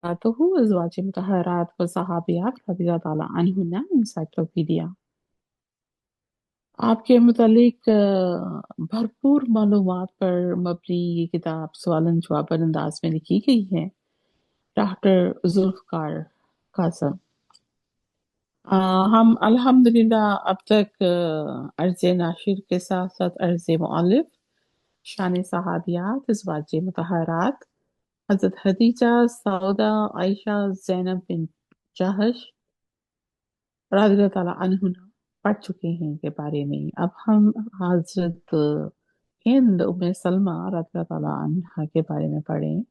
अज़वाज मुतहहरात व सहाबियात रज़ियल्लाहु ताला अन्हुन्ना इंसाइक्लोपीडिया। आपके मुतालिक भरपूर मालूमात पर मबनी ये किताब सवालन जवाबन अंदाज में लिखी गई है। डॉक्टर जुल्फ़कार कासम। हम अल्हम्दुलिल्लाह अब तक अर्ज़ नाशिर के साथ साथ अर्ज़ मुअल्लिफ शान सहाबियात अज़वाज मुतहहरात हज़रत खदीजा सौदा आयशा ज़ैनब बिन जहश रज़ी ताला अन्हुना पढ़ चुके हैं इनके बारे में। अब हम हजरत हिंद उम्मे सलमा रज़ी ताला अन्हा के बारे में पढ़ें।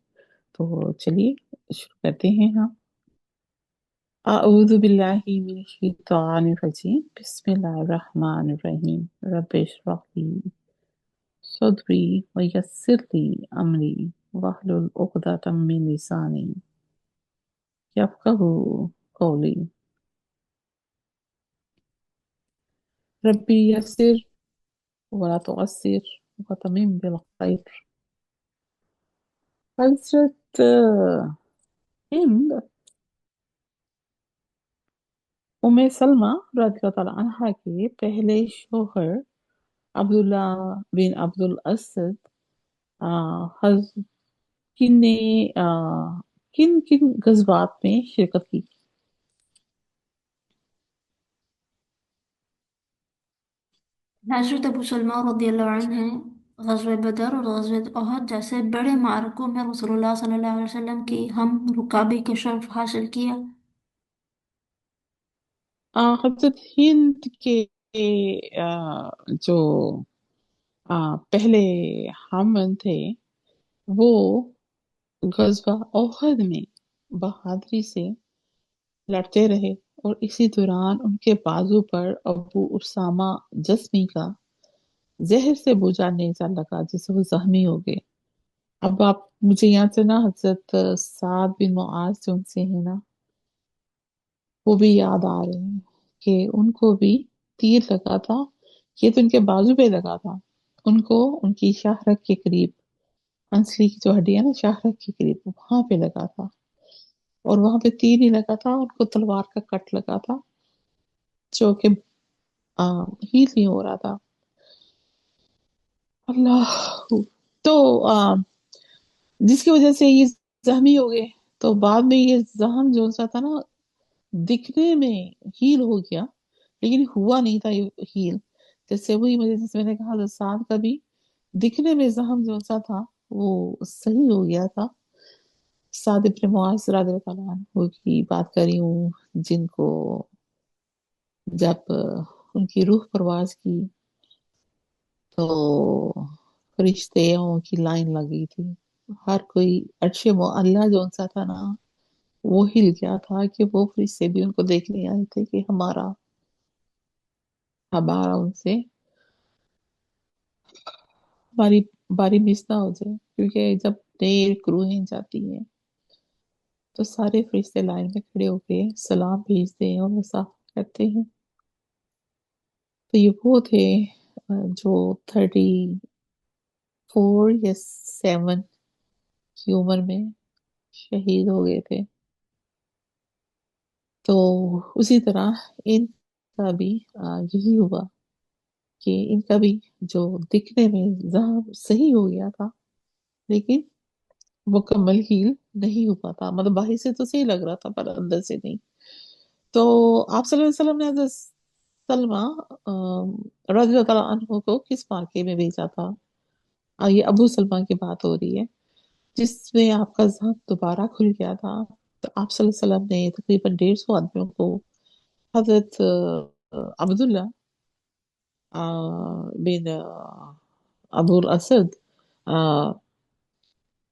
तो चलिए शुरू करते हैं हम। अऊज़ु बिल्लाहि मिनश शैतानिर रजीम बिस्मिल्लाहिर रहमानिर रहीम रब्बि इश्रह ली सदरी व यस्सिर ली अमरी वहलुल उक़दतम मिन लिसानी यफ़क़हू क़ौली। रब्बी यस्सिर वला तुअस्सिर वतमिम बिल खैर। हजरत हिंद उम्मे सलमा रज़ी ताला अन्हा के पहले शोहर अब्दुल्ला बिन अब्दुल असद हज किन ने किन किन गज़वात में शिरकत की। हजरत अबू सलमा रदियल्लाहु अन्हु हैं ग़ज़वे बदर और ग़ज़वे ओहद जैसे बड़े मारकों में रसूलुल्लाह सल्लल्लाहु अलैहि वसल्लम की हम रुकाबे के शर्फ हासिल किया। हजरत हिंद के जो पहले हमन थे वो गजवा ओहद में बहादुरी से लड़ते रहे और इसी दौरान उनके बाजू पर अबू उसामा जस्मी का जहर से बुझा नेजा लगा जिससे वो जख्मी हो गए। अब आप मुझे यहाँ से ना हजरत साद बिन मुआज जो उनसे है ना वो भी याद आ रहे हैं कि उनको भी तीर लगा था। ये तो उनके बाजू पे लगा था, उनको उनकी शाहरग के करीब अंसली की जो हड्डी है ना शाहरग के करीब वहां पे लगा था। और वहां पे तीर नहीं लगा था, उनको तलवार का कट लगा था जो कि हील नहीं हो रहा था। अल्लाह। तो जिसकी वजह से ये जख्मी हो गए। तो बाद में ये जख्म जो सा था ना दिखने में हील हो गया लेकिन हुआ नहीं था ये हील। जैसे वही मुझे जैसे मैंने कहा था साद का भी दिखने में जख्म जो सा था वो सही हो गया था। साद इब्न मुआज रज़ियल्लाहु अन्हु की बात कर रही हूँ जिनको जब उनकी रूह परवाज की तो फरिश्तों की लाइन लगी थी। हर कोई अर्शे मुअल्ला जो सा था ना वो हिल गया था कि वो फरिश्ते भी उनको देखने आए थे कि हमारा उनसे हमारी बारी मिस ना हो जाए। क्योंकि जब नई क्रूहें जाती हैं तो सारे फरिश्ते लाइन में खड़े होके सलाम भेजते हैं और वसा करते हैं। तो ये वो थे जो 34 या 7 की उम्र में शहीद हो गए थे। तो उसी तरह इनका भी यही हुआ कि इनका भी जो दिखने में जहाँ सही हो गया था लेकिन मुकम्मल हील नहीं हो पाता। मतलब बाहर से तो सही लग रहा था पर अंदर से नहीं। तो आप सल्लल्लाहु अलैहि वसल्लम ने हज़रत सलमा रज़ी अल्लाह अन्हु को किस वाक़े में भेजा था। ये अबू सलमा की बात हो रही है जिसमें आपका जहन दोबारा खुल गया था। तो आप सल्लल्लाहु अलैहि वसल्लम ने तकरीबन 150 आदमियों को हजरत अब्दुल्ला बिन अबुल असद अ,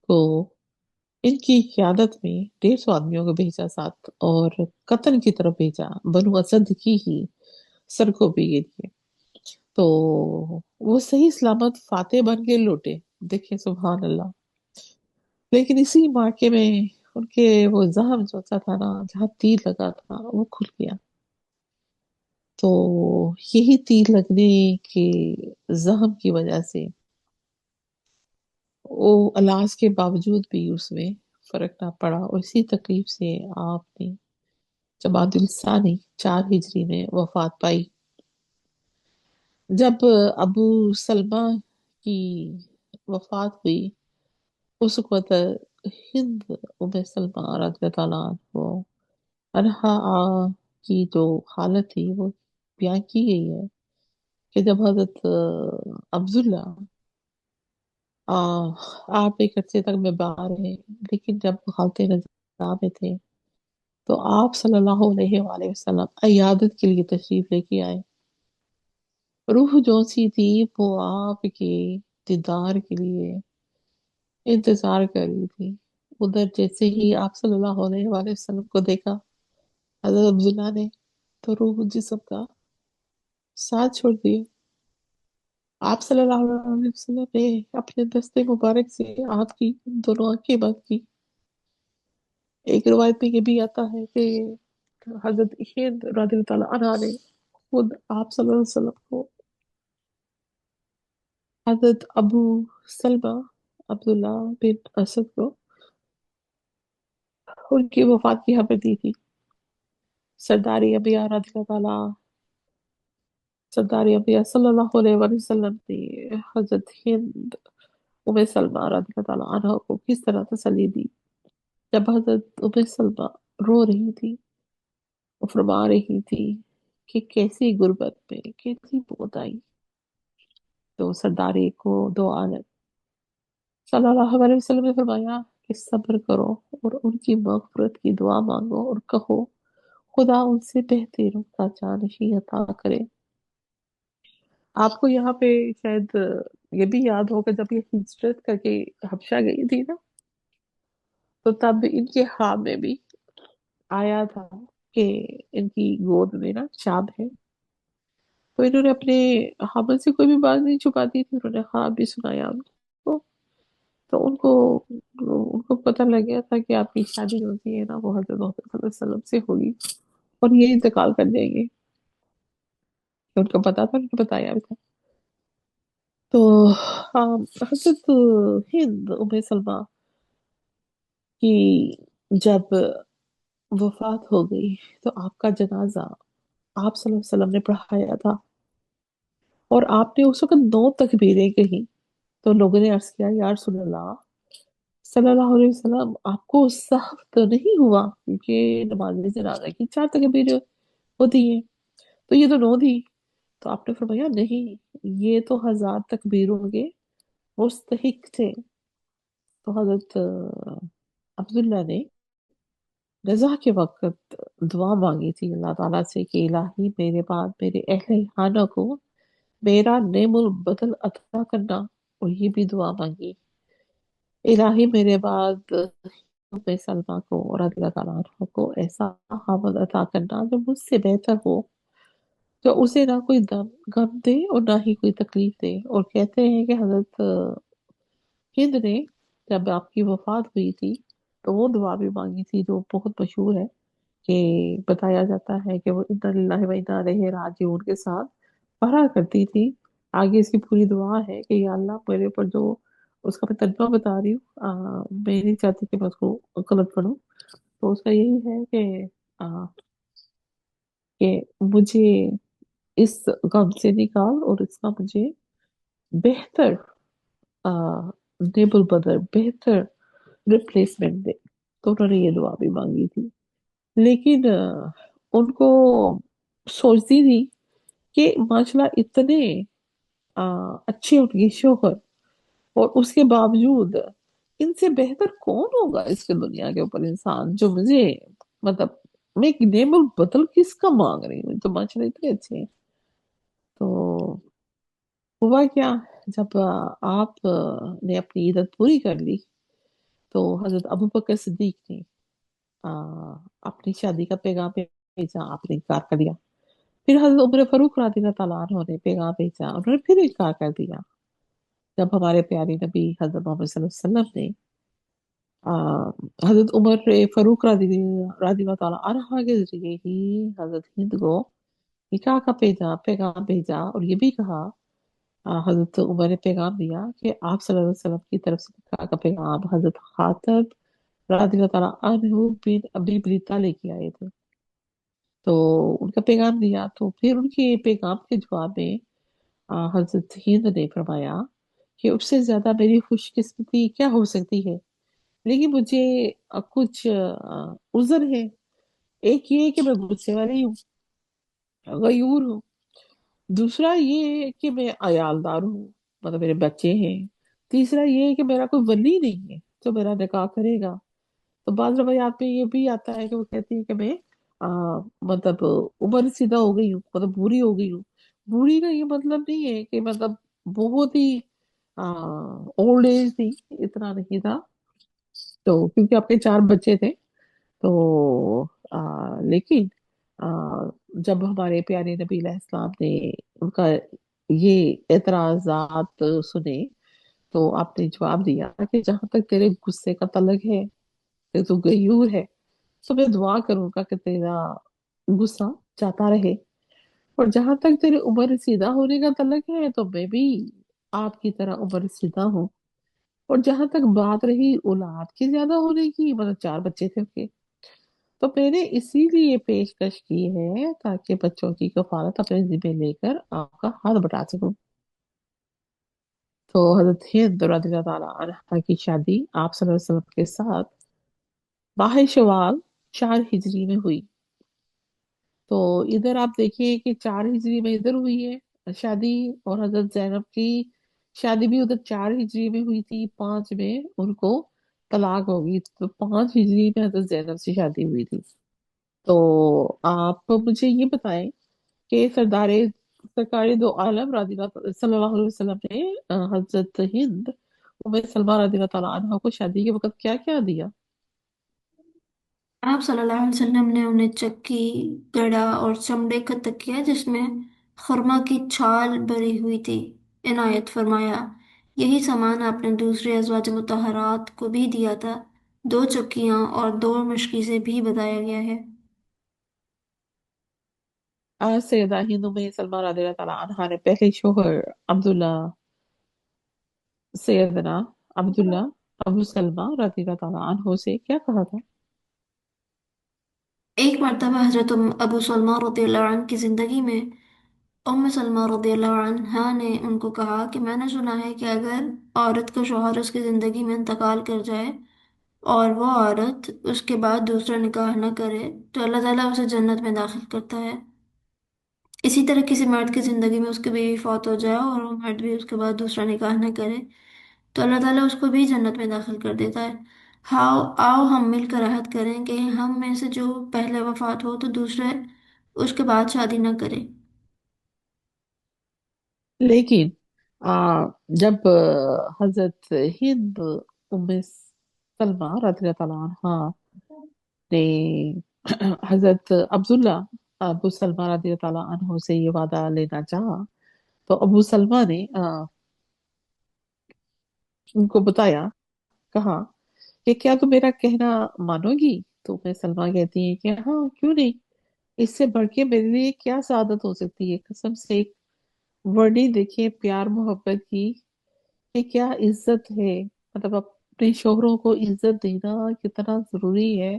को इनकी क्यादत में 150 आदमियों को भेजा साथ और कत्ल की तरफ भेजा बनु असद की ही सरगोशी के लिए। तो वो सही सलामत फातेह बन के लौटे। देखिए सुभान अल्लाह। लेकिन इसी मार्के में उनके वो जख्म जो सा था ना जहाँ तीर लगा था वो खुल गया। तो यही तीर लगने के जख्म की वजह से वो इलाज के बावजूद भी उसमें فرق نہ پڑا اور اسی تکلیف سے آپ نے جمادی الثانی 4 ہجری میں وفات پائی۔ جب ابو سلمہ کی وفات ہوئی، اس وقت ہند ام سلمہ رضی اللہ تعالیٰ عنہا کی جو حالت تھی وہ بیان کی گئی ہے کہ جب حضرت عبداللہ آپ ایک عرصے تک بیمار رہے، لیکن جب حالت نزا میں تھے تو آپ صلی اللہ علیہ وآلہ وسلم عیادت کے لیے تشریف لے کے آئے۔ روح جو سی تھی وہ آپ کے دیدار کے لیے انتظار کر رہی تھی۔ ادھر جیسے ہی آپ صلی اللہ علیہ وآلہ وسلم کو دیکھا حضرت عبداللہ نے، تو روح جسم کا ساتھ چھوڑ دیا۔ آپ صلی اللہ علیہ وسلم نے اپنے دستے مبارک سے آپ کی دونوں آنکھیں بند کی۔ ایک روایت میں یہ بھی آتا ہے کہ حضرت ہند رضی اللہ تعالیٰ عنہ نے خود آپ صلی اللہ علیہ وسلم کو حضرت ابو سلمہ عبداللہ بن اسد کو ان کی وفات کی خبر دی تھی۔ سرداری انبیاء رضی اللہ تعالیٰ سرداری انبیاء صلی اللہ علیہ وآلہ وسلم نے حضرت ہند ام سلمہ رضی اللہ تعالیٰ عنہ کو کس طرح تسلی دی جب حضرت ام سلمہ رو رہی تھی، وہ فرما رہی تھی کہ کیسی غربت میں کیسی موت آئی، تو سرداری کو دو عالم صلی اللہ علیہ وسلم نے فرمایا کہ صبر کرو اور ان کی مغفرت کی دعا مانگو اور کہو خدا ان سے بہتروں کا جانشین عطا کرے۔ آپ کو یہاں پہ شاید یہ بھی یاد ہوگا جب یہ ہجرت کر کے حبشہ گئی تھی نا، تو تب ان کے خواب میں بھی آیا تھا کہ ان کی گود میں نا شاب ہے، تو انہوں نے اپنے حامل سے کوئی بھی بات نہیں چھپاتی تھی، انہوں نے خواب بھی سنایا ان کو، تو ان کو پتہ لگ گیا تھا کہ آپ کی شادی ہوتی ہے نا وہ حضرت محمد صلی اللہ علیہ وسلم سے ہوگی اور یہ انتقال کر جائیں گے، ان کو پتا تھا، ان کو بتایا بھی تھا۔ تو حضرت ہند ام سلمہ کی جب وفات ہو گئی تو آپ کا جنازہ آپ صلی اللہ علیہ وسلم نے پڑھایا تھا اور آپ نے اس وقت 9 تکبیریں کہی، تو لوگوں نے عرض کیا یا رسول اللہ صلی اللہ علیہ وسلم آپ کو سخت تو نہیں ہوا کیونکہ نماز جنازہ کی 4 تکبیریں ہوتی ہیں، تو یہ تو 9 تھی، تو آپ نے فرمایا نہیں، یہ تو 1000 تکبیروں کے مستحق تھے۔ تو حضرت عبداللہ نے رضا کے وقت دعا مانگی تھی اللہ تعالیٰ سے کہ الہی میرے بعد میرے اہل خانہ کو میرا نعم البدل عطا کرنا، اور یہ بھی دعا مانگی الہی میرے بعد ام سلمہ کو اور رضی اللہ تعالیٰ عنہ کو ایسا حامد عطا کرنا جو مجھ سے بہتر ہو، جو اسے نہ کوئی غم دے اور نہ ہی کوئی تکلیف دے۔ اور کہتے ہیں کہ حضرت ہند نے جب آپ کی وفات ہوئی تھی تو وہ دعا بھی مانگی تھی جو بہت مشہور ہے، کہ بتایا جاتا ہے کہ وہ انا للہ و انا الیہ راجعون کے ساتھ پڑھا کرتی تھی۔ آگے اس کی پوری دعا ہے کہ یا اللہ میرے اوپر جو اس کا میں ترجمہ بتا رہی ہوں، میں نہیں چاہتی کہ میں اس کو غلط پڑھوں، تو اس کا یہی ہے آ، کہ مجھے اس غم سے نکال اور اس کا مجھے بہتر نیبل بدر بہتر ریپلیسمنٹ دے، تو انہوں نے یہ دعا بھی مانگی تھی۔ لیکن ان کو سوچتی تھی کہ ماشاءاللہ اتنے اچھے ان کے شوہر، اور اس کے باوجود ان سے بہتر کون ہوگا اس کے دنیا کے اوپر انسان جو مجھے مطلب میں ایک نعم البدل کس کا مانگ رہی ہوں، تو ماشاءاللہ اتنے اچھے ہیں۔ تو ہوا کیا، جب آپ نے اپنی عدت پوری کر لی تو حضرت ابو بکر صدیق نے آ، اپنی شادی کا پیغام بھیجا، آپ نے انکار کر دیا۔ پھر حضرت عمر فاروق رضی اللہ تعالیٰ عنہ نے پیغام بھیجا، انہوں نے پھر انکار کر دیا۔ جب ہمارے پیارے نبی حضرت محمد صلی اللہ علیہ وسلم نے آ، حضرت عمر فاروق رضی اللہ تعالیٰ عنہ کے ذریعے ہی حضرت ہند کو نکاح کا پیغام بھیجا، اور یہ بھی کہا حضرت عمر نے پیغام دیا کہ آپ صلی اللہ علیہ وسلم کی طرف سے نکاح کا پیغام حضرت خاطب रज़ी अल्लाह ताला अन्हु बिन अबी बलीता लेके आए थे। तो उनका पैगाम दिया, तो फिर उनके पैगाम के जवाब में हजरत हिंद ने फरमाया कि उससे ज्यादा मेरी खुशकिस्मती क्या हो सकती है, लेकिन मुझे कुछ उज़र है। एक ये है कि मैं गुस्से वाली हूँ, गयूर हूँ। दूसरा ये है कि मैं अयालदार हूँ, मतलब मेरे बच्चे हैं। तीसरा ये है कि मेरा कोई वली नहीं है जो मेरा निकाह करेगा। तो बाज रवायात में ये भी आता है कि वो कहती है कि मैं मतलब उम्र सीधा हो गई हूँ, मतलब बूढ़ी हो गई हूँ। बूढ़ी का ये मतलब नहीं है कि मतलब बहुत ही ओल्ड एज थी, इतना नहीं था। तो क्योंकि अपने चार बच्चे थे, तो लेकिन जब हमारे प्यारे नबी अलैहिस्सलाम ने उनका ये एतराजात सुने, तो आपने जवाब दिया कि जहां तक तेरे गुस्से का तलक है, कि तू गयूर है, तो मैं दुआ करूंगा कि तेरा गुस्सा जाता रहे। और जहां तक तेरे उम्र सीधा होने का तलक है, तो मैं भी आपकी तरह उम्र सीधा हूँ। और जहां तक बात रही औलाद की ज्यादा होने की, मतलब चार बच्चे थे उनके, तो मैंने इसीलिए पेशकश की है ताकि बच्चों की कफालत अपने जिम्मे लेकर आपका हाथ बटा सकूं। तो हजरत हिंद रज़ी ताला अन्हा की शादी आप सल्लल्लाहु अलैहि वसल्लम के साथ माह शवाल 4 हिजरी में हुई। तो इधर आप देखिए कि 4 हिजरी में इधर हुई है शादी, और हजरत जैनब की शादी भी उधर 4 हिजरी में हुई थी। 5 में उनको तलाक हो गई, तो 5 हिजरी में हजरत जैनब से शादी हुई थी। तो आप मुझे ये बताएं कि सरकारी दो आलम सल्लल्लाहु अलैहि वसल्लम ने हजरत हिंद उम्मे सलमा रज़ी अल्लाह अन्हा को शादी के वक्त क्या क्या दिया। आप सल्लल्लाहु अलैहि वसल्लम ने उन्हें चक्की, गड़ा और चमड़े का तकिया जिसमें खुरमा की छाल भरी हुई थी इनायत फरमाया। यही सामान आपने दूसरे अज़वाज मुतहरात को भी दिया था। 2 चक्कियां और 2 मशकीज़ें भी बताया गया है। आज सैयदा हिंद उम्मे सलमा रज़ी अल्लाह अन्हा ने पहले शोहर अब्दुल्ला सैयदना अब्दुल्ला अबू सलमा रज़ी अल्लाह अन्हो से क्या कहा था। एक मर्तबा हजरत अबू सलमा रदियल्लाहु अन्हु की जिंदगी में उम्म सलमा रदियल्लाहु अन्हा ने उनको कहा कि मैंने सुना है कि अगर औरत का शौहर उसकी जिंदगी में इंतकाल कर जाए और वो औरत उसके बाद दूसरा निकाह न करे तो अल्लाह ताला उसे जन्नत में दाखिल करता है। इसी तरह किसी मर्द की जिंदगी में उसकी बीवी फौत हो जाए और वो मर्द भी उसके बाद दूसरा निकाह न करे तो अल्लाह ताला उसको भी जन्नत में दाखिल कर देता है। हाओ आओ हम मिलकर अहद करें कि हम में से जो पहले वफात हो तो दूसरे उसके बाद शादी न करे। लेकिन जब हजरत हिंद उम्मे सलमा रज़ी अल्लाह अन्हा ने हजरत अब्दुल्ला अबू सलमा रज़ी अल्लाह अन्हो से ये वादा लेना चाहा, तो अबू सलमा ने उनको बताया, कहा कि क्या तुम मेरा कहना मानोगी। तो मैं सलमा कहती है कि हाँ, क्यों नहीं। इससे बढ़ के मेरे लिए क्या सादत हो सकती है। कसम से एक वर्डिंग देखिए प्यार मोहब्बत की, कि क्या इज्जत है। मतलब अपने शोहरों को इज्जत देना कितना जरूरी है,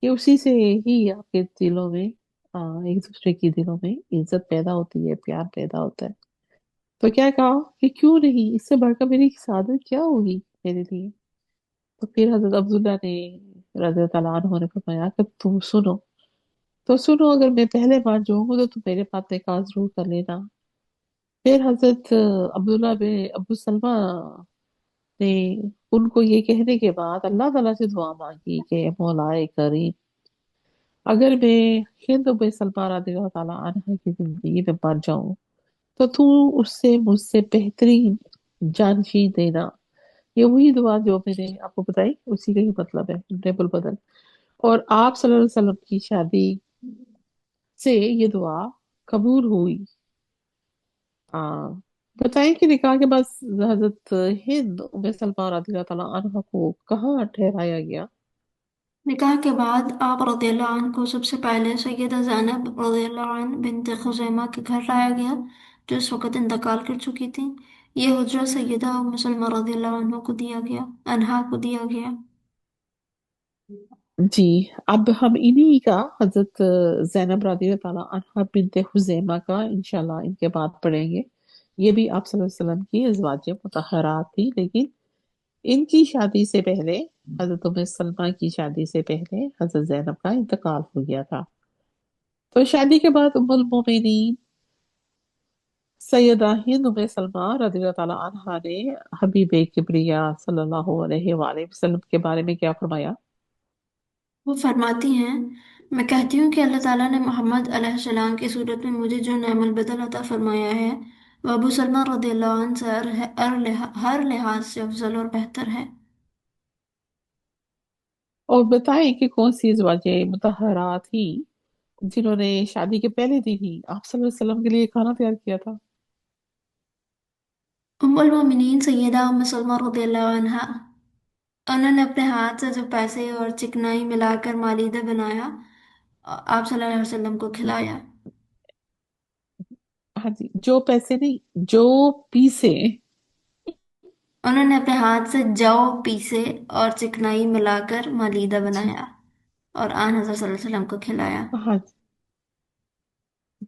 कि उसी से ही आपके दिलों में एक दूसरे के दिलों में इज्जत पैदा होती है, प्यार पैदा होता है। तो क्या कहा कि क्यों नहीं, इससे बढ़कर मेरी सादत क्या होगी मेरे लिए। तो फिर हजरत अब्दुल्ला ने रज़ी अल्लाह अन्हु ने फरमाया कि तुम सुनो, तो सुनो, अगर मैं पहले बार जाऊंगा तो तुम मेरे पास निकाह जरूर कर लेना। फिर हजरत अब्दुल्ला बिन अबू सलमा ने उनको ये कहने के बाद अल्लाह ताला से दुआ मांगी कि मौलाए करीम, अगर मैं हिंद बिन सलमा रज़ी अल्लाह अन्हा की जिंदगी में मर जाऊं, तो तू उससे मुझसे बेहतरीन जानशी देना। ये वही दुआ जो मैंने आपको बताई, उसी का ही मतलब है, नेबुल बदल। और आप सल्लल्लाहु अलैहि वसल्लम की शादी से ये दुआ कबूल हुई। आ, बताएं कि निकाह के बाद हजरत हिंद उम्मे सलमा रज़ी अल्लाह अन्हा को कहाँ ठहराया गया। निकाह के बाद आप रदियल्लाहु अन्हु को सबसे पहले सैयदा ज़ैनब रदियल्लाहु अन्हा बिन्त खुज़ैमा के घर लाया गया जो इस वक्त इंतकाल कर चुकी थी। ये हुज्रा सैयदा उम्म सलमा रदियल्लाहु अन्हा को दिया गया। जी। अब हम इन्हीं का हजरत जैनब रदी ताला अन्हा बिनते हुजैमा का इंशाल्लाह इनके बाद पढ़ेंगे। ये भी आप सल्लल्लाहु अलैहि वसल्लम की अज़वाज मुतहहरात थी, लेकिन इनकी शादी से पहले, हजरत उम्मे सलमा की शादी से पहले हजरत जैनब का इंतकाल हो गया था। तो शादी के बाद उम्मुल मोमिनीन सैयदा हिंद उम्मे सलमा रज़ियल्लाहु ताला अन्हा ने हबीबे किबरिया सल्लल्लाहु अलैहि वसल्लम के बारे में क्या फरमाया? वो फरमाती हैं, मैं कहती हूँ कि अल्लाह ताला ने मोहम्मद अलैहिस्सलाम की सूरत में मुझे जो नेमल बदल अता फरमाया है, वह अबू सलमा रदियल्लाहु अन्हु से हर लिहाज से अफजल और बेहतर है। और बताएं कि कौन सी अज़वाजें मुतहहरात थी जिन्होंने शादी के पहले दिन ही आप सल्लल्लाहु अलैहि वसल्लम के लिए खाना तैयार किया था। उम्मुल मोमिनीन सैयदा उम्म सलमा रदियल्लाहु अन्हा, उन्होंने अपने हाथ से जो पैसे और चिकनाई मिलाकर मालीदा बनाया, आप सल्लल्लाहु अलैहि वसल्लम को खिलाया। हाँ जी, जो पैसे नहीं, जो पीसे। उन्होंने अपने हाथ से जौ पीसे और चिकनाई मिलाकर मालीदा जी। बनाया और आन हज़रत सल्लल्लाहु अलैहि वसल्लम को खिलाया। हाँ जी,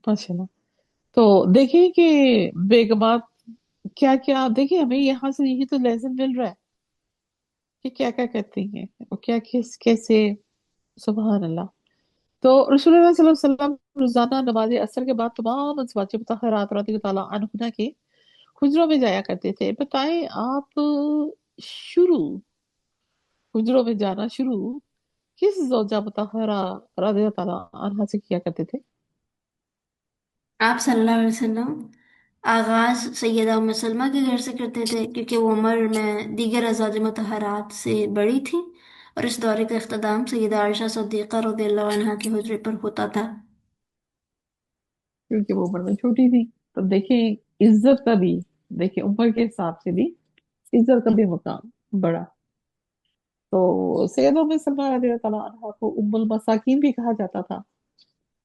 माशाल्लाह। तो देखिए कि बेगमात क्या क्या, देखिए हमें यहाँ से यही तो लेसन मिल रहा है कि क्या क्या कहती हैं और क्या किस कैसे। सुभान अल्लाह। तो रसूलुल्लाह सल्लल्लाहु अलैहि वसल्लम रोजाना नमाज असर के बाद तमाम अज़वाज मुतहहरात रज़ी अल्लाह ताला अन्हुन्ना के हुजरों में जाया करते थे। बताएं आप, शुरू हुजरों में जाना शुरू किस जोजा मुतहरा रज़ी अल्लाह ताला अन्हा से किया करते थे? आप सल्लल्लाहु अलैहि वसल्लम आगाज सैयदा उम्म सलमा के घर से करते थे, क्योंकि वो उम्र में दीगर अज़वाज मुतहरात से बड़ी थी, और इस दौरे का इख्तिताम सैयदा आयशा सिद्दीक़ा रज़ियल्लाहु अन्हा के हुजरे पर होता था। क्योंकि वो उम्र में छोटी थी। तो देखिए इज्जत का भी, देखिए उम्र के हिसाब से भी इज्जत का भी मुकाम बड़ा। तो सैयदों में सलमा रज़ी ताला अन्हा को उम्मुल मसाकीन भी कहा जाता था।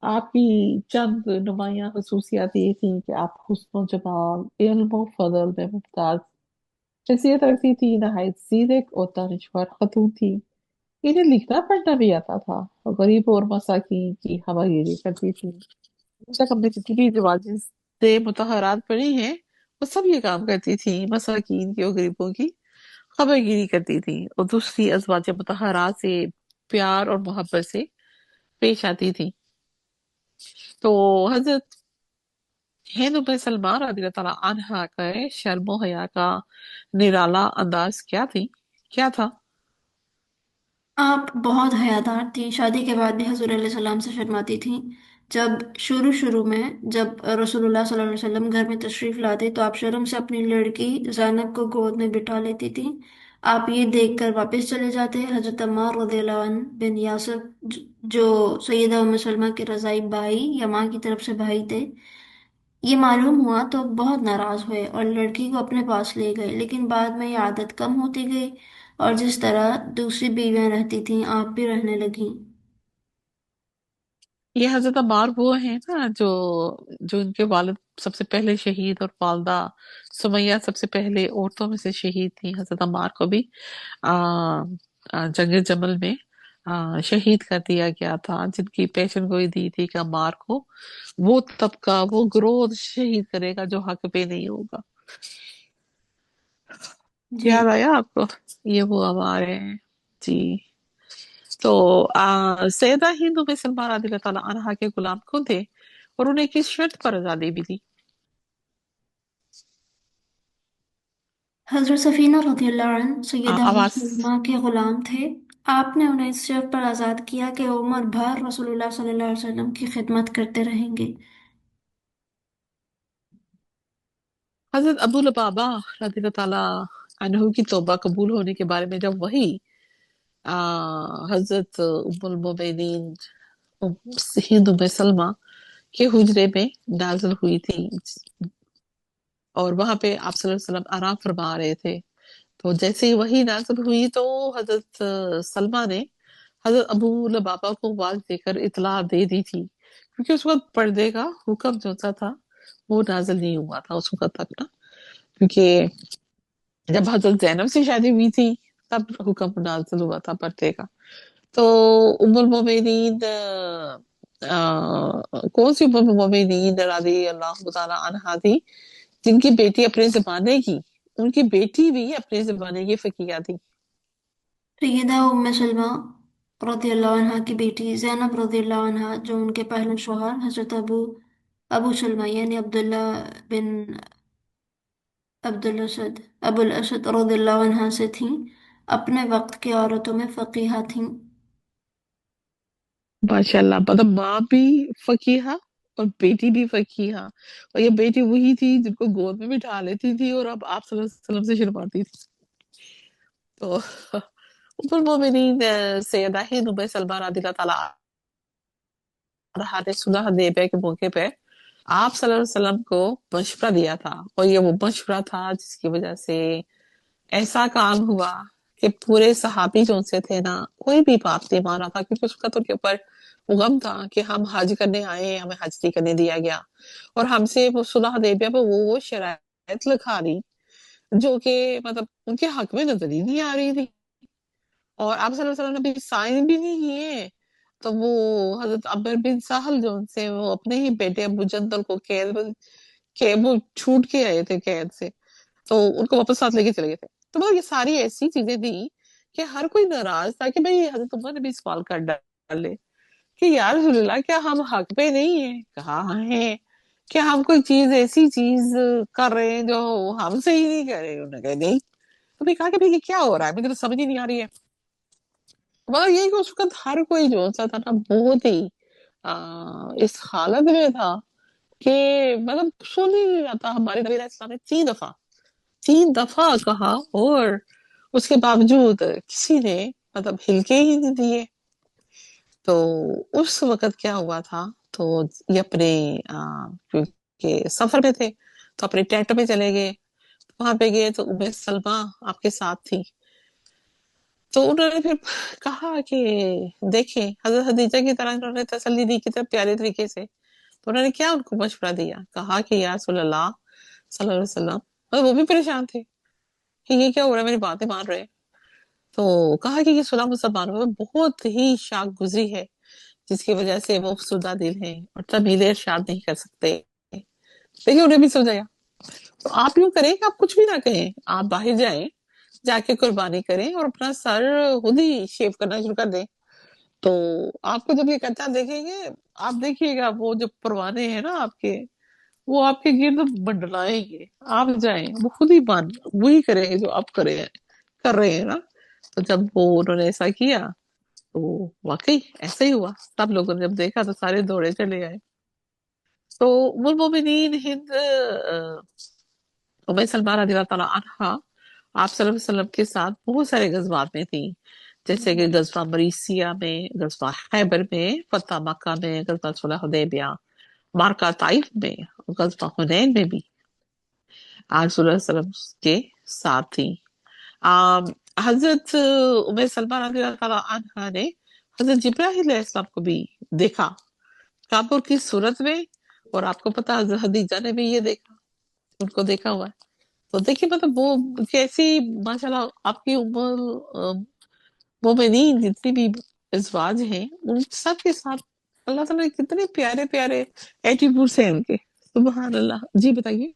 आपकी चंद नुमाया खसूसियात ये थी कि आप हुस्न जमाल, इल्म और फजल में मुमताज शख्सियत रखती थी, नहायत सीरत और दानिशवर खतून थी। इन्हें लिखना पढ़ना भी आता था और गरीब और मसाकीन की हवागिरी करती थी। अब तक हमने जितनी भी रिवाजें से मुतहरात पढ़ी हैं, वो सब ये काम करती थी, मसाकीन की और गरीबों की खबरगिरी करती थी और दूसरी अज़वाज मुतहरात से प्यार और मोहब्बत से पेश आती थी। तो हजरत हिंद बिन सलमान रज़ी अल्लाह ताला अन्हा का शर्मो हया का निराला अंदाज क्या था? आप बहुत हयादार थी, शादी के बाद भी हजूर सलाम से शर्माती थी। जब शुरू शुरू में जब रसूलुल्लाह सल्लल्लाहु अलैहि वसल्लम घर में तशरीफ लाते, तो आप शर्म से अपनी लड़की ज़ैनब को गोद में बिठा लेती थी। आप ये देखकर वापस चले जाते। हजरत अम्मार रज़ियल्लाहु अन्हु बिन यासर, जो सैयदा उम्म सलमा के रज़ाई भाई या माँ की तरफ से भाई थे, ये मालूम हुआ तो बहुत नाराज हुए और लड़की को अपने पास ले गए। लेकिन बाद में ये आदत कम होती गई, और जिस तरह दूसरी बीवियां रहती थीं, आप भी रहने लगीं। ये हजरत अम्मार वो है ना जो जो इनके वालिद सबसे पहले शहीद और वालदा सुमैया सबसे पहले औरतों में से शहीद थी। हजरत अम्मार को भी आ, जंग जमल में शहीद कर दिया गया था, जिनकी पेशन गोई दी थी कि अम्मार को वो तबका वो ग्रोह शहीद करेगा जो हक पे नहीं होगा। जी। याद आया आपको? ये वो हमारे हैं। जी। तो सैयदा हिंद में सलमान रज़ी अल्लाह ताला अन्हा के गुलाम कौन थे और उन्हें किस शर्त पर आजादी मिली? हजरत सफीना रज़ियल्लाहु अन्हा सैयदा आवाज। सलमा के गुलाम थे। आपने उन्हें इस शर्त पर आज़ाद किया कि वो उम्र भर रसूलुल्लाह सल्लल्लाहु अलैहि वसल्लम की खिदमत करते रहेंगे। हजरत अबू लबाबा रज़ी अल्लाह ताला अन्हु की तौबा कबूल होने के बारे में जब वही आ, हजरत उम्मुल मोमिनीन हिंद में सलमा के हुजरे में नाजिल हुई थी और वहां पे आप सल्लल्लाहु अलैहि वसल्लम आराम फरमा रहे थे, तो जैसे ही वही नाजिल हुई तो हजरत सलमा ने हजरत अबू लबाबा को आवाज देकर इतला दे दी थी, क्योंकि उस वक्त पर्दे का हुक्म जो था वो नाजिल नहीं हुआ था उस वक्त तक ना। क्योंकि जब हजरत जैनब से शादी हुई थी तब हुक्म नाजिल हुआ था पर्दे का। تو ام المومنین کون سی ام المومنین رضی اللہ تعالی عنہا تھی جن کی بیٹی اپنے زمانے کی، ان کی بیٹی بھی اپنے زمانے کی فقیہ تھی؟ سیدہ ام سلمہ رضی اللہ عنہا کی بیٹی زینب رضی اللہ عنہا، جو ان کے پہلے شوہر حضرت ابو سلمہ یعنی عبداللہ بن عبدالاسد ابو الاسد رضی اللہ عنہا سے تھیں، اپنے وقت کی عورتوں میں فقیہہ تھیں۔ ماشاء اللہ، مطلب ماں بھی فقیہہ اور بیٹی بھی فقیہہ، اور یہ بیٹی وہی تھی جن کو گود میں بٹھا لیتی تھی اور اب آپ صلی اللہ علیہ وسلم سے شرماتی تھی. تو ام المومنین سیدہ ہند ام سلمہ رضی اللہ تعالیٰ عنہا نے صلح حدیبیہ کے موقع پہ آپ صلی اللہ علیہ وسلم کو مشورہ دیا تھا، اور یہ وہ مشورہ تھا جس کی وجہ سے ایسا کام ہوا کہ پورے صحابی جو ان سے تھے نا، کوئی بھی بات نہیں مانا تھا، کیونکہ اس کا تو ان کے اوپر غم تھا کہ ہم حج کرنے آئے، ہمیں حج نہیں کرنے دیا گیا، اور ہم سے وہ صلح حدیبیہ پہ وہ شرائط لکھا دی جو کہ مطلب ان کے حق میں نظر ہی نہیں آ رہی تھی، اور آپ صلی اللہ علیہ وسلم نے بھی سائن بھی نہیں کیے. تو وہ حضرت عمر بن سہل جو ان سے وہ اپنے ہی بیٹے ابو جندل کو وہ چھوٹ کے آئے تھے قید سے، تو ان کو واپس ساتھ لے کے چلے گئے تھے. تو مطلب یہ ساری ایسی چیزیں تھیں کہ ہر کوئی ناراض تھا کہ بھئی حضرت عمر نے بھی سوال کر ڈالے کہ یا رسول اللہ کیا ہم حق پہ نہیں ہیں؟ کہا ہیں کہ ہم کوئی چیز ایسی چیز کر رہے ہیں جو ہم سے ہی نہیں کر رہے. انہوں نے کہا نہیں. تو میں کہا کہ بھئی یہ کیا ہو رہا ہے، مجھے تو سمجھ ہی نہیں آ رہی ہے. مگر یہ کہ اس وقت ہر کوئی جو سا تھا نا بہت ہی اس حالت میں تھا کہ مطلب سن ہی نہیں رہا تھا. ہمارے نبی علیہ السلام نے 3 دفعہ کہا، اور اس کے باوجود کسی نے مطلب ہلکے ہی نہیں دیے. تو اس وقت کیا ہوا تھا، تو یہ اپنے کیونکہ سفر میں تھے تو اپنے ٹینٹ میں چلے گئے. وہاں پہ گئے تو ام سلمہ آپ کے ساتھ تھی. تو انہوں نے پھر کہا کہ دیکھیں حضرت خدیجہ کی طرح انہوں نے تسلی دی کتنے پیارے طریقے سے. تو انہوں نے کیا ان کو مشورہ دیا، کہا کہ یا رسول اللہ صلی اللہ علیہ وسلم، اور وہ بھی پریشان تھے کہ یہ کیا ہو رہا ہے، میری باتیں مان رہے. تو کہا کہ یہ صلح مسلمانوں میں بہت ہی شاک گزری ہے جس کی وجہ سے وہ افسردہ دل ہیں اور تمیل ارشاد نہیں کر سکتے. دیکھیں انہیں بھی سمجھایا. تو آپ یوں کریں کہ آپ کچھ بھی نہ کہیں، آپ باہر جائیں، جا کے قربانی کریں اور اپنا سر خود ہی شیو کرنا شروع کر دیں. تو آپ کو جب یہ کرتا دیکھیں گے، آپ دیکھیے گا وہ جو پروانے ہیں نا آپ کے، وہ آپ کے گرد منڈلائیں گے. آپ جائیں، وہ خود ہی وہی کریں گے جو آپ کر رہے ہیں نا. تو جب وہ انہوں نے ایسا کیا تو واقعی ایسا ہی ہوا. سب لوگوں نے جب دیکھا تو سارے دوڑے چلے آئے. تو ام المومنین ہند ام سلمہ رضی اللہ تعالیٰ عنہا آپ صلی اللہ علیہ وسلم کے ساتھ بہت سارے غزوات میں تھیں، جیسے کہ غزوہ مریسیہ میں، غزوہ خیبر میں، فتح مکہ میں، غزوہ صلح حدیبیہ، مارکہ طائف میں، غزوہ حنین میں بھی آپ صلی اللہ علیہ وسلم کے ساتھ تھی. آم، حضرت ام سلمہ رضی اللہ تعالیٰ عنہا نے حضرت جبرائیل علیہ السلام کو بھی دیکھا کابر کی صورت میں، اور آپ کو پتا حضرت خدیجہ نے بھی یہ دیکھا، ان کو دیکھا ہوا ہے. تو دیکھیے مطلب وہ کیسی ماشاءاللہ آپ کی عمر مومنین جتنی بھی ازواج ہیں ان سب کے ساتھ اللہ تعالیٰ نے کتنے پیارے پیارے ایٹیٹیوڈس ہیں ان کے. سبحان اللہ. جی بتائیے.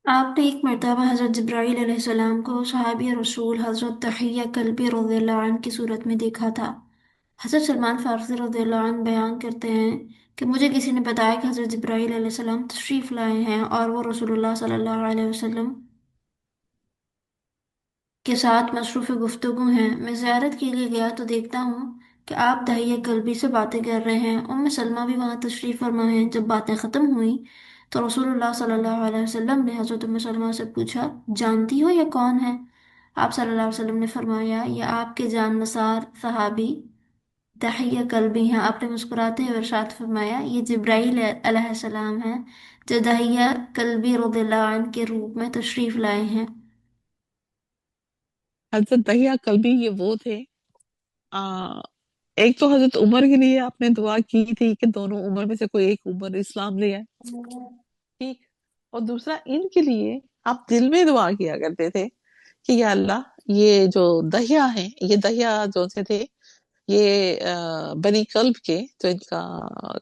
آپ نے ایک مرتبہ حضرت جبرائیل علیہ السلام کو صحابی رسول حضرت تحیہ کلبی رضی اللہ عنہ کی صورت میں دیکھا تھا۔ حضرت سلمان فارسی رضی اللہ عنہ بیان کرتے ہیں کہ مجھے کسی نے بتایا کہ حضرت جبرائیل علیہ السلام تشریف لائے ہیں اور وہ رسول اللہ صلی اللہ علیہ وسلم کے ساتھ مصروف گفتگو ہیں۔ میں زیارت کے لیے گیا تو دیکھتا ہوں کہ آپ داہیہ قلبی سے باتیں کر رہے ہیں۔ ام سلمہ بھی وہاں تشریف فرما ہیں۔ جب باتیں ختم ہوئیں تو رسول اللہ صلی اللہ علیہ وسلم نے حضرت ام سلمہ سے پوچھا، جانتی ہو یہ کون ہے؟ آپ صلی اللہ علیہ وسلم نے فرمایا، یہ آپ کے جان نثار صحابی داہیہ قلبی ہیں۔ آپ نے مسکراتے ہوئے ارشاد فرمایا، یہ جبرائیل علیہ السلام ہیں جو داہیہ قلبی رضی اللہ عنہ کے روپ میں تشریف لائے ہیں۔ حضرت دہیا کلبی یہ وہ تھے، آ، ایک تو حضرت عمر کے لیے آپ نے دعا کی تھی کہ دونوں عمر میں سے کوئی ایک عمر اسلام لے آئے، ٹھیک. اور دوسرا ان کے لیے آپ دل میں دعا کیا کرتے تھے کہ یا اللہ ये जो दहिया है, ये दहिया जो से थे, ये बनी कल्ब के जो इनका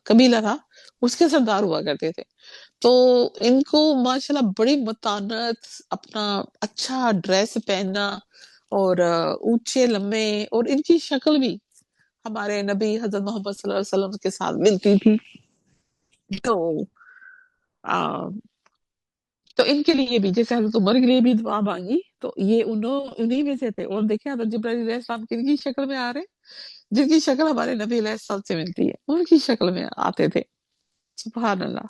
कबीला था, उसके सरदार हुआ करते थे। तो इनको माशाल्लाह बड़ी मतानत, अपना अच्छा ड्रेस पहनना, और ऊंचे लम्बे, और इनकी शक्ल भी हमारे नबी हजरत मोहम्मद सल्लल्लाहु अलैहि वसल्लम के साथ मिलती थी। तो आ, तो इनके लिए भी, जैसे हजरत उमर के लिए भी दुआ मांगी, तो ये उन्हीं में से थे। और देखिए हजरत जिब्राइल अलैहिस्सलाम किनकी शक्ल में आ रहे हैं? जिनकी शक्ल हमारे नबी अलैहिस्सलाम से मिलती है, उनकी शक्ल में आते थे। सुभान अल्लाह।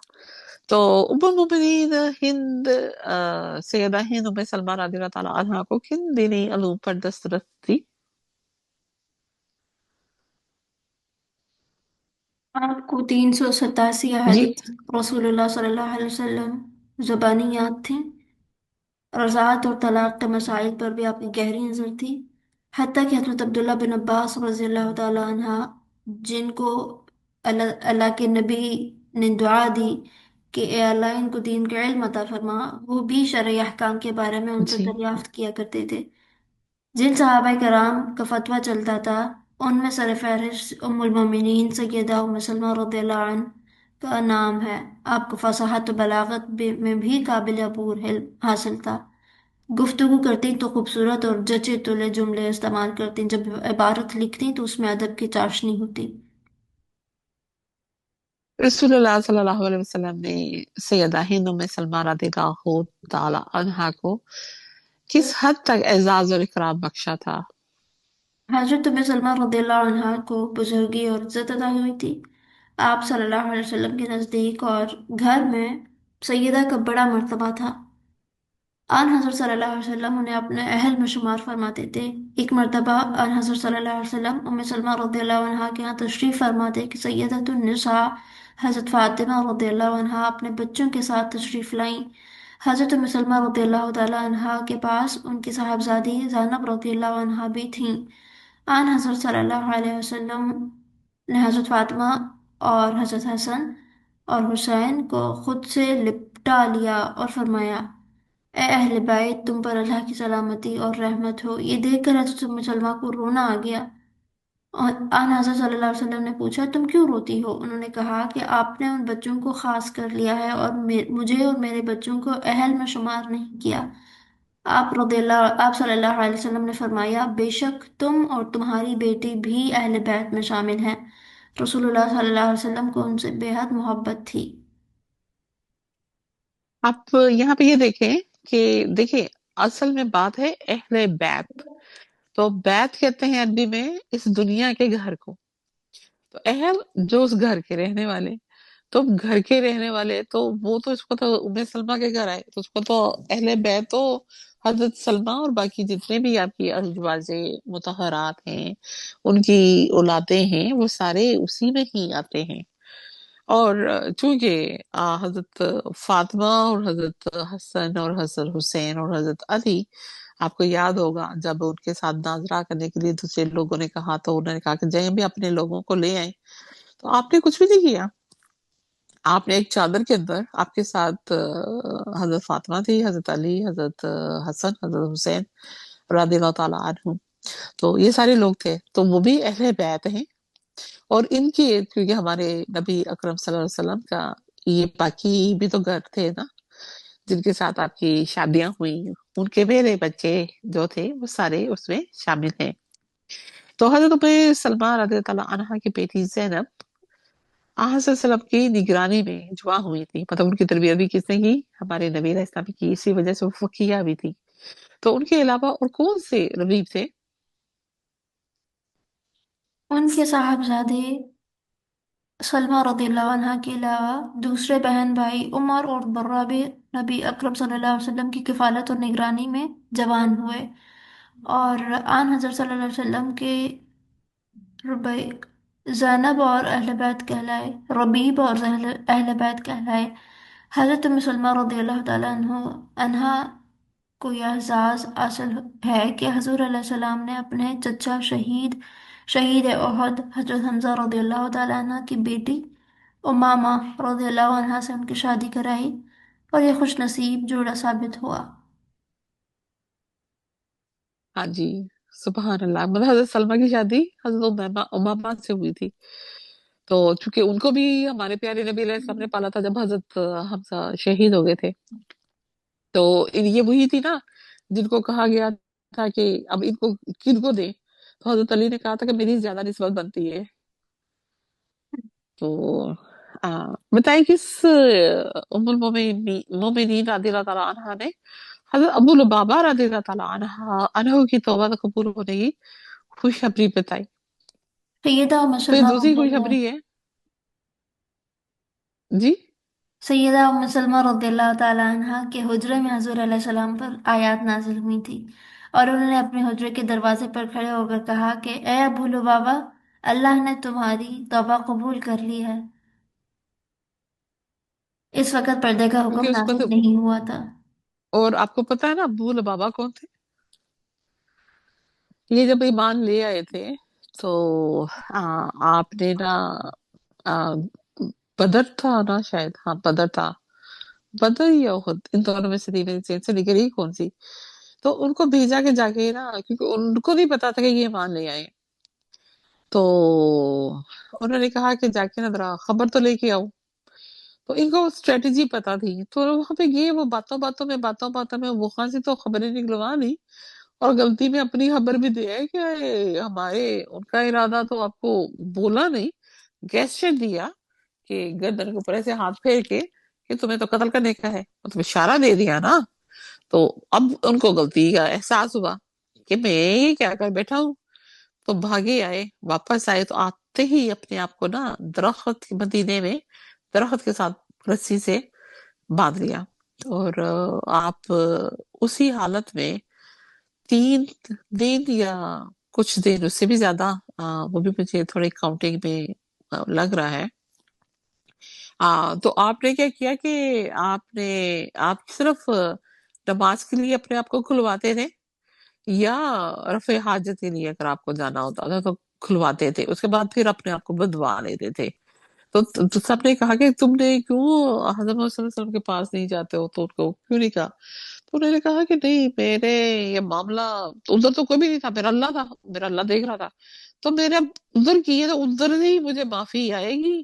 तो उम्मुल मोमिनीन हिंद, सैयदा हिंद उम्मे सलमा रज़ी अल्लाह ताला अन्हा को किन दीनी उलूम पर दस्तरस थी? आपको 387 जी। अहादीस रसूलुल्लाह सल्लल्लाहु अलैहि वसल्लम ज़बानी याद थी। रज़ात और तलाक के मसाइल पर भी आपकी गहरी नज़र थी। हत्ता कि हज़रत अब्दुल्ला बिन अब्बास रज़ियल्लाहु ताला अन्हा, जिनको अल्लाह अल्लाह के नबी ने दुआ दी कि ए अल्लाह इनको दीन का इल्म अता फरमा, वो भी शरई अहकाम के बारे में उनसे जी। दरियाफ्त किया करते थे। जिन सहाबा कराम का फतवा चलता था, उनमें सरफहरिस्त उम्मुल मोमिनीन सैयदा उम्म सलमा रज़ियल्लाहु अन्हा का नाम है। आपको फसाहत और बलागत में भी काबिल अबूर इल्म हासिल था। गुफ्तगू करती तो खूबसूरत और जचे तुले जुमले इस्तेमाल करती, जब इबारत लिखती तो उसमें अदब की चाशनी होती। रसूलुल्लाह सल्लल्लाहु अलैहि वसल्लम ने सैयदा हिंद उम्मे सलमा रज़ियल्लाहु ताला अन्हा को किस हद तक एजाज और इकराम बख्शा था? हजरत उम्मे सलमा रदियल्लाहु अन्हा को बुजुर्गी और इज्जत अता हुई थी। आप सल्लल्लाहु अलैहि वसल्लम के नज़दीक और घर में सैयदा का बड़ा मर्तबा था। आन हज़रत सल्लल्लाहु अलैहि वसल्लम उन्हें अपने अहल में शुमार फरमाते थे। एक मर्तबा आन हज़रत सल्लल्लाहु अलैहि वसल्लम उम्मे सलमा रदियल्लाहु अन्हा के यहाँ तशरीफ़ फरमा थे कि सैयदतुन निसा हज़रत फातिमा रदियल्लाहु अन्हा अपने बच्चों के साथ तशरीफ़ लाईं। हज़रत उम्मे सलमा रदियल्लाहु ताला अन्हा के पास उनकी साहबजादी ज़ैनब रदियल्लाहु अन्हा भी थीं। आन हज़रत सल्लल्लाहु अलैहि वसल्लम ने हज़रत फातिमा और हज़रत हसन और हुसैन को खुद से लिपटा लिया और फरमाया, ए अहले बैत, तुम पर अल्लाह की सलामती और रहमत हो। ये देखकर हज़रत उम्मे सलमा को रोना आ गया। और आन हज़रत सल्लल्लाहु अलैहि वसल्लम ने पूछा, तुम क्यों रोती हो? उन्होंने कहा कि आपने उन बच्चों को खास कर लिया है और मुझे और मेरे बच्चों को अहल में शुमार नहीं किया। आप सल्लल्लाहु अलैहि वसल्लम ने फरमाया, बेशक तुम और तुम्हारी बेटी भी अहले बैत में शामिल हैं। रसूलुल्लाह सल्लल्लाहु अलैहि वसल्लम को उनसे बेहद मोहब्बत थी। आप यहाँ पे ये देखें कि देखिए, असल में बात है अहले बैत। तो बैत कहते हैं अरबी में इस दुनिया के घर को। तो अहल जो उस घर के रहने वाले, तो घर के रहने वाले, तो वो तो इसको तो उम्मे सलमा के घर आए, तो उसको तो अहले बैत तो हजरत सलमा और बाकी जितने भी आपकी अजवाजे मुतहरात हैं, उनकी औलादे हैं, वो सारे उसी में ही आते हैं। और चूंकि हजरत फातिमा और हजरत हसन और हजरत हुसैन और हजरत अली, आपको याद होगा जब उनके साथ नाजरा करने के लिए दूसरे लोगों ने कहा, तो उन्होंने कहा कि जय भी अपने लोगों को ले आए। तो आपने कुछ भी नहीं किया। आपने एक चादर के अंदर आपके साथ हजरत फातिमा थी, हजरत अली, हजरत हसन, हजरत हुसैन रदियल्लाहु ताला अन्हुम। तो ये सारे लोग थे, तो वो भी अहले बैत हैं। और इनकी, क्योंकि हमारे नबी अकरम सल्लल्लाहु अलैहि वसल्लम का ये बाकी भी तो घर थे ना, जिनके साथ आपकी शादियां हुई, उनके मेरे बच्चे जो थे वो सारे उसमें शामिल हैं। तो हजरत उम्मे सलमा रज़ी अल्लाह अन्हा की बेटी जैनब सल्लम की निगरानी में जुआ हुई थी, मतलब उनकी तरबियत भी किसने की? हमारे नबी इस्लाम की। इसी वजह से वो फकीहा भी थी। तो उनके अलावा और कौन से रबीब थे? उनके साहबजादे सलमा रदियल्लाहु अन्हा के अलावा दूसरे बहन भाई उमर और बर्रा भी नबी अकरम सल्लल्लाहु अलैहि वसल्लम की किफ़ालत और निगरानी में जवान हुए। और आन हज़रत सल्लल्लाहु अलैहि वसल्लम के रुबई ज़ैनब और अहले बैत कहलाए, रबीब और अहले बैत कहलाए। हज़रत उम्मे सलमा रदियल्लाहु ताला अन्हा को यह एहसास हासिल है कि हजूर अलैहिस्सलाम ने अपने चचा शहीद ओहद हजरत हमजा रदियल्लाहु ताला अन्हा की बेटी उमामा रदियल्लाहु अन्हा से उनकी शादी कराई, और यह खुश नसीब जोड़ा साबित हुआ। ہاں جی، سبحان اللہ، مطلب حضرت سلمہ کی شادی حضرت امامہ سے ہوئی تھی. تو چونکہ ان کو بھی ہمارے پیارے نبی علیہ السلام نے پالا تھا جب حضرت حمزہ شہید ہو گئے تھے. تو یہ وہی تھی نا جن کو کہا گیا تھا کہ اب ان کو کن کو دیں. تو حضرت علی نے کہا تھا کہ میری زیادہ نسبت بنتی ہے. تو بتائیں کس ام المومنین رضی اللہ تعالیٰ عنہ نے حضرت ابو لبابہ رضی اللہ تعالیٰ عنہ کی توبہ قبول ہونے کی خوشخبری بتائی. سیدہ تو یہ مسلمہ دوسری رضی اللہ خوشخبری ہے. جی. سیدہ ام سلمہ رضی اللہ تعالی عنہا کے حجرے میں حضور علیہ السلام پر آیات نازل ہوئی تھی، اور انہوں نے اپنے حجرے کے دروازے پر کھڑے ہو کر کہا کہ اے ابو لبابہ، اللہ نے تمہاری توبہ قبول کر لی ہے۔ اس وقت پردے کا کیونکہ حکم اس نازل کو، نہیں ہوا تھا۔ اور آپ کو پتا ہے نا ابو لبابہ کون تھے؟ یہ جب ایمان لے آئے تھے تو آپ نے نا آ، بدر تھا نا شاید، ہاں بدر تھا، بدر یا احد، ان دونوں میں سے تین میں سے نکل گئی کون سی. تو ان کو بھیجا کہ جا کے نا، کیونکہ ان کو نہیں پتا تھا کہ یہ مان لے آئے. تو انہوں نے کہا کہ جا کے نا ذرا خبر تو لے کے آؤ. تو ان کو اسٹریٹجی پتا تھی، تو وہاں پہ گئے، وہ باتوں باتوں میں وہاں سے تو خبریں نکلوا دی، اور غلطی میں اپنی خبر بھی دیا ہے کہ ہمارے ان کا ارادہ تو آپ کو بولا نہیں، گیسچر دیا کہ گردن کے اوپر ایسے ہاتھ پھیر کے کہ تمہیں تو قتل کرنے کا ہے، تمہیں اشارہ دے دیا نا. تو اب ان کو غلطی کا احساس ہوا کہ میں یہ کیا کر بیٹھا ہوں. تو بھاگے آئے، واپس آئے، تو آتے ہی اپنے آپ کو نا درخت مدینے میں درخت کے ساتھ رسی سے باندھ لیا. اور آپ اسی حالت میں 3 دن یا کچھ دن، اس سے بھی زیادہ، وہ بھی مجھے تھوڑی کاؤنٹنگ میں لگ رہا ہے. تو آپ نے کیا کیا کہ آپ صرف نماز کے لیے اپنے آپ کو کھلواتے تھے، یا رفع حاجت کے لیے اگر آپ کو جانا ہوتا تھا تو کھلواتے تھے، اس کے بعد پھر اپنے آپ کو بدوا لیتے تھے. تو سب نے کہا کہ تم نے کیوں حضرت محمد صلی اللہ علیہ وسلم کے پاس نہیں جاتے ہو، تو ان کو کیوں نہیں کہا. تو انہوں نے کہا کہ نہیں، میرے یہ معاملہ، ادھر تو کوئی بھی نہیں تھا، میرا اللہ تھا، میرا اللہ دیکھ رہا تھا. تو میں نے اب ادھر کی ہے تو ادھر ہی مجھے معافی آئے گی.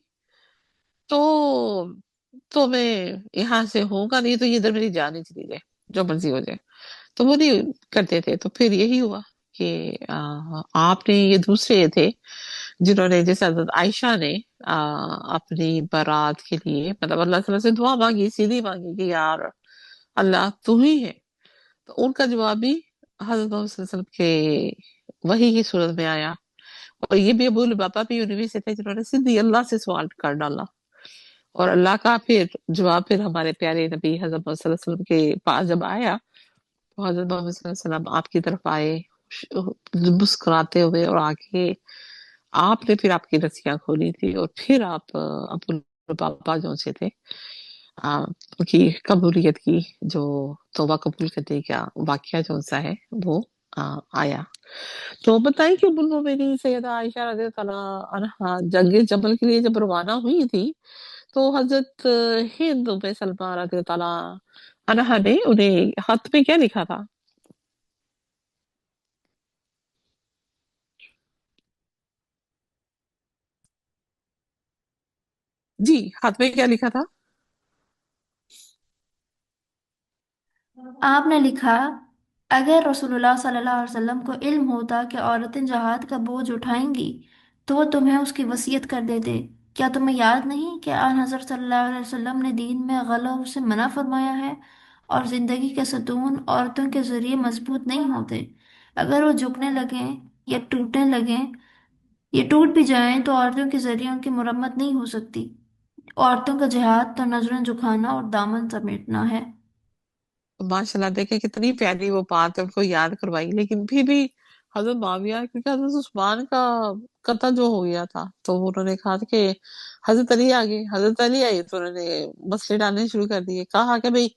تو میں یہاں سے ہوں گا، نہیں تو یہ ادھر میری جان ہی چلی جائے، جو مرضی ہو جائے. تو وہ نہیں کرتے تھے. تو پھر یہی ہوا کہ آپ نے، یہ دوسرے تھے جنہوں نے، جیسے حضرت عائشہ نے اپنی برات کے لیے مطلب اللہ تعالیٰ سے دعا مانگی، سیدھی مانگی کہ یار اللہ تو ہی ہے. تو ان کا جواب بھی حضرت محمد صلی اللہ علیہ وسلم کے وحی کی صورت میں آیا. اور یہ بھی ابو لبابہ بھی انہی سے تھے جنہوں نے سیدھی اللہ سے سوال کر ڈالا، اور اللہ کا پھر جواب پھر ہمارے پیارے نبی حضرت محمد صلی اللہ علیہ وسلم کے پاس جب آیا، تو حضرت محمد صلی اللہ علیہ وسلم آپ کی طرف آئے مسکراتے ہوئے، اور آگے آپ نے پھر آپ کی رسیاں کھولی تھی، اور پھر آپ ابو لبابہ جو سے تھے ان کی قبولیت کی، جو توبہ قبول کرنے کا واقعہ جو سا ہے وہ آیا. تو بتائیں کہ ام المومنین سیدہ عائشہ رضی اللہ تعالیٰ عنہا جنگ جمل کے لیے جب روانہ ہوئی تھی، تو حضرت ہند ام سلمہ رضی اللہ تعالیٰ عنہا نے انہیں خط میں کیا لکھا تھا؟ جی، خط میں کیا لکھا تھا؟ آپ نے لکھا، اگر رسول اللہ صلی اللہ علیہ وسلم کو علم ہوتا کہ عورتیں جہاد کا بوجھ اٹھائیں گی تو وہ تمہیں اس کی وصیت کر دیتے۔ کیا تمہیں یاد نہیں کہ آن حضرت صلی اللہ علیہ وسلم نے دین میں غلو سے منع فرمایا ہے، اور زندگی کے ستون عورتوں کے ذریعے مضبوط نہیں ہوتے، اگر وہ جھکنے لگیں یا ٹوٹنے لگیں یا ٹوٹ بھی جائیں تو عورتوں کے ذریعے ان کی مرمت نہیں ہو سکتی۔ عورتوں کا جہاد تو نظریں جھکانا اور دامن سمیٹنا ہے۔ ماشاء اللہ، دیکھیں کتنی پیاری وہ بات ہے، ان کو یاد کروائی. لیکن پھر بھی حضرت معاویہ، کیونکہ حضرت عثمان کا قتل جو ہو گیا تھا، تو انہوں نے کہا کہ حضرت علی آگے، حضرت علی آئے تو انہوں نے مسئلے ڈالنے شروع کر دیے. کہا کہ بھئی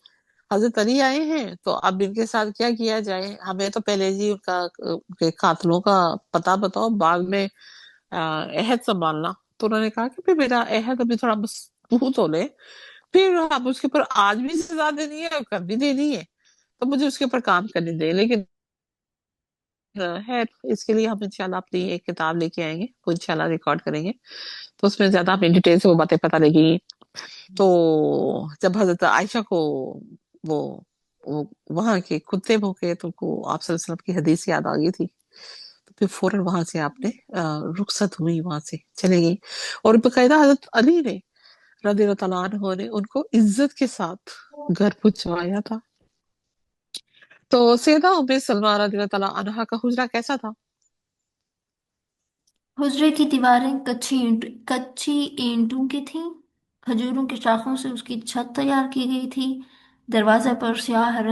حضرت علی آئے ہیں تو اب ان کے ساتھ کیا کیا جائے، ہمیں تو پہلے جی ان کا ان کے قاتلوں کا پتہ بتاؤ، بعد میں عہد سنبھالنا. تو انہوں نے کہا کہ پھر میرا عہد ابھی تھوڑا مضبوط ہو لے، پھر آپ اس کے اوپر آج بھی سزا دینی ہے اور کب بھی دینی ہے، تو مجھے اس کے اوپر کام کرنے دیں. لیکن ہے, اس کے لیے ہم انشاءاللہ اپنی ایک کتاب لے کے آئیں گے, وہ انشاءاللہ ریکارڈ کریں گے, تو اس میں زیادہ ہمیں ڈیٹیل سے وہ باتیں پتہ لگیں گی. تو جب حضرت عائشہ کو وہ, وہ وہاں کے کتے بھوکے تو کو آپ صلی اللہ علیہ وسلم کی حدیث یاد آ گئی تھی, تو پھر فوراً وہاں سے آپ نے رخصت ہوئی, وہاں سے چلے گئی. اور باقاعدہ حضرت علی نے رضی اللہ تعالیٰ عنہ نے ان کو عزت کے ساتھ گھر پہنچوایا تھا. تو سیدہ ام سلمہ رضی اللہ تعالیٰ عنہا کا حجرہ کیسا تھا؟ حجرے کی دیواریں کچی اینٹوں کی تھیں، کھجوروں کے شاخوں سے اس کی چھت تیار کی گئی تھی، دروازے پر سیاہ رنگ